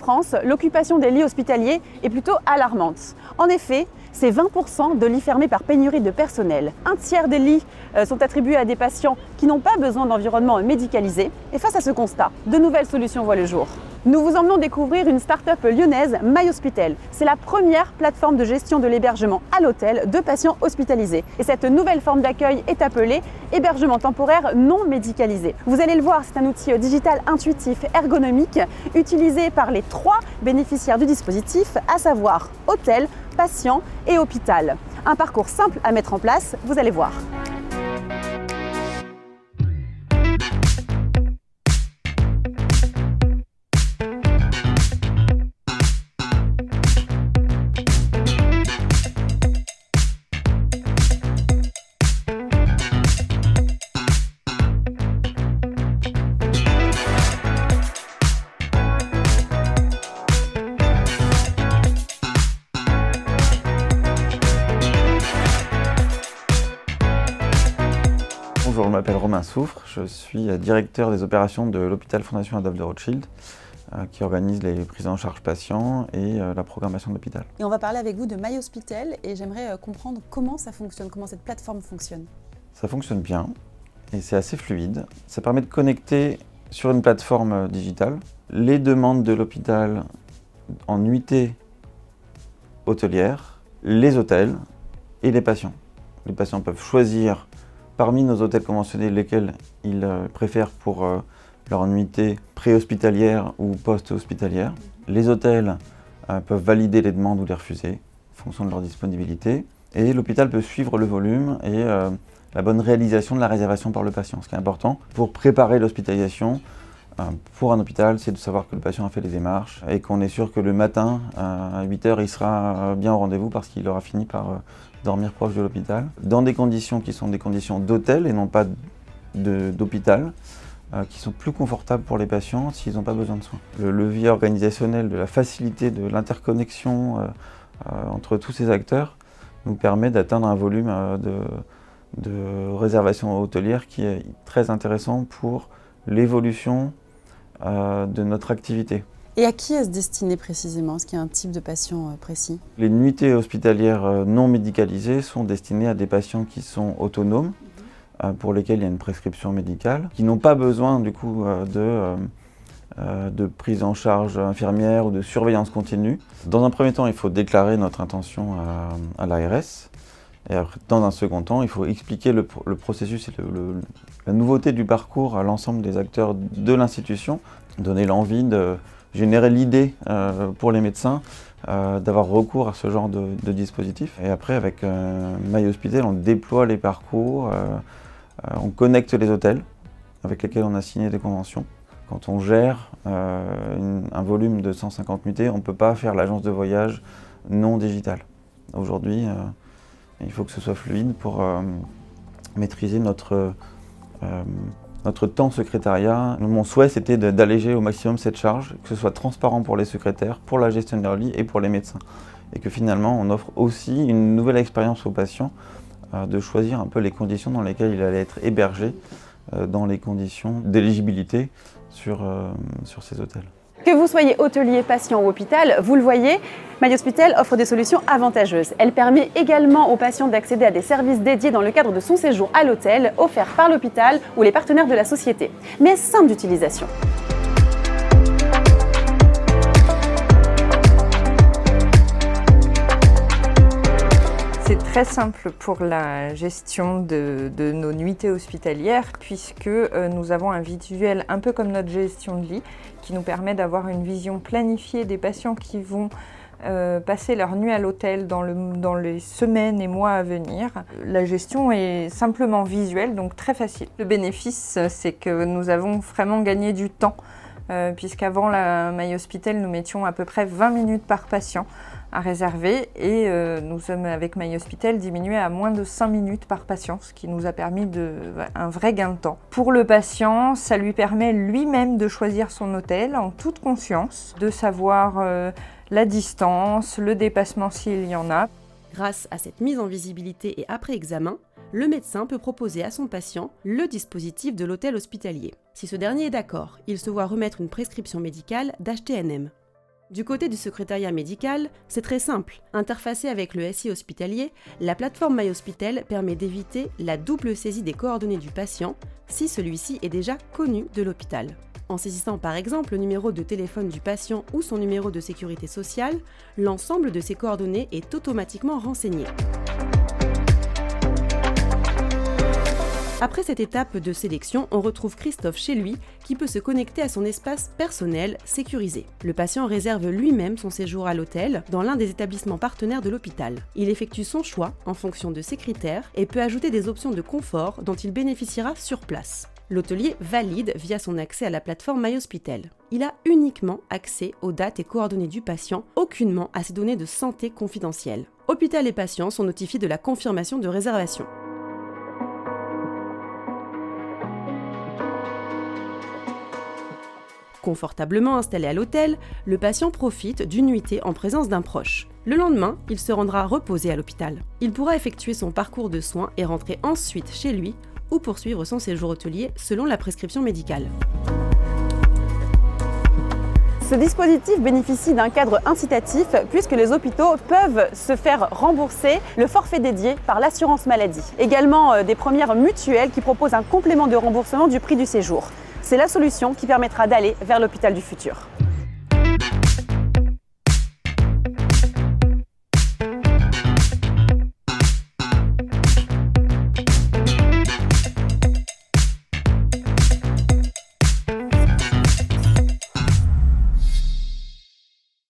France, l'occupation des lits hospitaliers est plutôt alarmante. En effet, c'est 20% de lits fermés par pénurie de personnel. Un tiers des lits sont attribués à des patients qui n'ont pas besoin d'environnement médicalisé. Et face à ce constat, de nouvelles solutions voient le jour. Nous vous emmenons découvrir une start-up lyonnaise, MyHospital. C'est la première plateforme de gestion de l'hébergement à l'hôtel de patients hospitalisés. Et cette nouvelle forme d'accueil est appelée hébergement temporaire non médicalisé. Vous allez le voir, c'est un outil digital intuitif, ergonomique, utilisé par les 3 bénéficiaires du dispositif, à savoir hôtel, patient et hôpital. Un parcours simple à mettre en place, vous allez voir. Bonjour, je m'appelle Romain Souffre, je suis directeur des opérations de l'hôpital Fondation Adolphe de Rothschild qui organise les prises en charge patients et la programmation de l'hôpital. Et on va parler avec vous de MyHospital et j'aimerais comprendre comment ça fonctionne, comment cette plateforme fonctionne. Ça fonctionne bien et c'est assez fluide. Ça permet de connecter sur une plateforme digitale les demandes de l'hôpital en nuitée hôtelière, les hôtels et les patients. Les patients peuvent choisir parmi nos hôtels conventionnés lesquels ils préfèrent pour leur nuitée pré-hospitalière ou post-hospitalière. Les hôtels peuvent valider les demandes ou les refuser en fonction de leur disponibilité. Et l'hôpital peut suivre le volume et la bonne réalisation de la réservation par le patient. Ce qui est important pour préparer l'hospitalisation pour un hôpital, c'est de savoir que le patient a fait les démarches et qu'on est sûr que le matin, à 8 h, il sera bien au rendez-vous parce qu'il aura fini par dormir proche de l'hôpital, dans des conditions qui sont des conditions d'hôtel et non pas d'hôpital, qui sont plus confortables pour les patients s'ils n'ont pas besoin de soins. Le levier organisationnel de la facilité de l'interconnexion entre tous ces acteurs nous permet d'atteindre un volume de réservation hôtelière qui est très intéressant pour l'évolution de notre activité. Et à qui est-ce destiné précisément? Est-ce qu'il y a un type de patient précis? Les nuitées hospitalières non médicalisées sont destinées à des patients qui sont autonomes, pour lesquels il y a une prescription médicale, qui n'ont pas besoin du coup de prise en charge infirmière ou de surveillance continue. Dans un premier temps, il faut déclarer notre intention à l'ARS. Et après, dans un second temps, il faut expliquer le processus et la nouveauté du parcours à l'ensemble des acteurs de l'institution, donner l'envie de générer l'idée pour les médecins d'avoir recours à ce genre de dispositif. Et après, avec MyHospital, on déploie les parcours, on connecte les hôtels avec lesquels on a signé des conventions. Quand on gère un volume de 150 nuitées, on ne peut pas faire l'agence de voyage non digitale. Aujourd'hui, il faut que ce soit fluide pour maîtriser notre temps secrétariat. Mon souhait, c'était d'alléger au maximum cette charge, que ce soit transparent pour les secrétaires, pour la gestionnaire lit et pour les médecins. Et que finalement, on offre aussi une nouvelle expérience aux patients de choisir un peu les conditions dans lesquelles il allait être hébergé, dans les conditions d'éligibilité sur ces hôtels. Que vous soyez hôtelier, patient ou hôpital, vous le voyez, MyHospital offre des solutions avantageuses. Elle permet également aux patients d'accéder à des services dédiés dans le cadre de son séjour à l'hôtel, offerts par l'hôpital ou les partenaires de la société. Mais simple d'utilisation. C'est très simple pour la gestion de nos nuitées hospitalières puisque nous avons un visuel un peu comme notre gestion de lit qui nous permet d'avoir une vision planifiée des patients qui vont passer leur nuit à l'hôtel dans les semaines et mois à venir. La gestion est simplement visuelle, donc très facile. Le bénéfice, c'est que nous avons vraiment gagné du temps puisqu'avant la MyHospital, nous mettions à peu près 20 minutes par patient à réserver et nous sommes avec MyHospital diminués à moins de 5 minutes par patient, ce qui nous a permis un vrai gain de temps. Pour le patient, ça lui permet lui-même de choisir son hôtel en toute conscience, de savoir la distance, le dépassement s'il y en a. Grâce à cette mise en visibilité et après examen, le médecin peut proposer à son patient le dispositif de l'hôtel hospitalier. Si ce dernier est d'accord, il se voit remettre une prescription médicale d'HTNM. Du côté du secrétariat médical, c'est très simple. Interfacée avec le SI hospitalier, la plateforme MyHospital permet d'éviter la double saisie des coordonnées du patient si celui-ci est déjà connu de l'hôpital. En saisissant par exemple le numéro de téléphone du patient ou son numéro de sécurité sociale, l'ensemble de ces coordonnées est automatiquement renseigné. Après cette étape de sélection, on retrouve Christophe chez lui qui peut se connecter à son espace personnel sécurisé. Le patient réserve lui-même son séjour à l'hôtel dans l'un des établissements partenaires de l'hôpital. Il effectue son choix en fonction de ses critères et peut ajouter des options de confort dont il bénéficiera sur place. L'hôtelier valide via son accès à la plateforme MyHospital. Il a uniquement accès aux dates et coordonnées du patient, aucunement à ses données de santé confidentielles. Hôpital et patient sont notifiés de la confirmation de réservation. Confortablement installé à l'hôtel, le patient profite d'une nuitée en présence d'un proche. Le lendemain, il se rendra reposer à l'hôpital. Il pourra effectuer son parcours de soins et rentrer ensuite chez lui ou poursuivre son séjour hôtelier selon la prescription médicale. Ce dispositif bénéficie d'un cadre incitatif puisque les hôpitaux peuvent se faire rembourser le forfait dédié par l'assurance maladie. Également des premières mutuelles qui proposent un complément de remboursement du prix du séjour. C'est la solution qui permettra d'aller vers l'hôpital du futur.